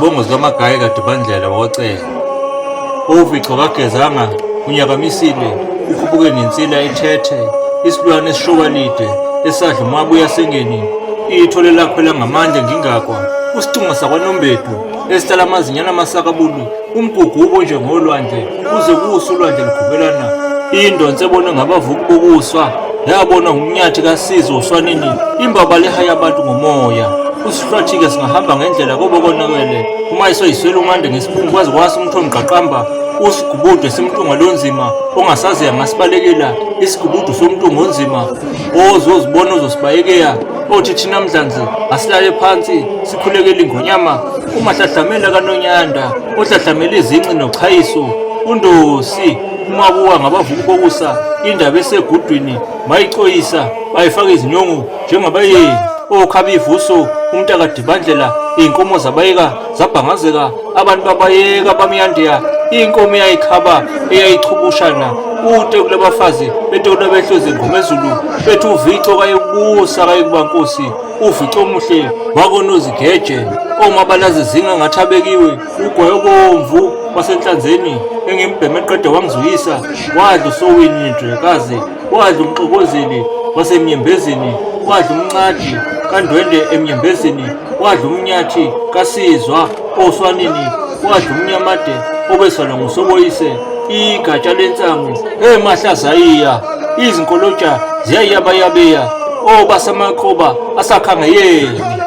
Izibongo zikaMagayi kaDibandlela wakoCele. Uvico kagezanga unyakamisile, ukhuphuke nensila ethethe, isilwane esishokalide, esadla umabuya sengeni, ithole lakhwela ngamandla ngingakwa, usicunga sakwaNombedu, esitala amazinyana amasakabulu, umgugubo njengolwandle, kuze kusa ulwandle lugubelana. Indonse ebonwe ngabavuki bokuswa, yabonwa ngumnyathi kaSizwe oswaneni, imbaba lehaya abantu ngomoya. Usihlwathi-ke singahamba ngendlela kobokonakele, uma isoyiswela umande ngesiphungu kwazi kwasi umthongqaqamba, usigubudwe simntunga lonzima, ongasaze angasibalekela, isigubudwe somntunga onzima, ozozibona uzosibayekeya, othi thina mdlanzi asilale phansi sikhulekele ingonyama, umahlahlamela kaNonyanda, ohlahlamela izinci nochayiso, undosi umabuka ngabavuki bokusa, indaba esegudwini bayicoyisa, bayifaka izinyongo njengabayeni, okhabivuso umntakadibandlela, iy'nkomo zabayeka zabhangazeka, abantu babayeka bamyandeya, inkomo eyayikhaba eyayichubushana, kude kulabafazi betokula behloze ingoma ezulu, bethi uVico kayekubusa kayekuba nkosi, uVico omuhle wakonozigeje, omabalazi zinga ngathi abekiwe, ugoyo bomvu wasenhlanzeni, engimbheme eqeda wangizuyisa, wadla usowini nendrekazi, wadla umxokozeli wasemnyembezini, wadla umncadi kaNdwende emnyembezini, wadla umnyathi kaSizwa oswanini, wadla umnyamade obesalwa nguSoboyise, igatsha lensangu emahlaza ayiya, izinkolotsha ziyayabayabeya, obasamaqhoba asakhangeyeni.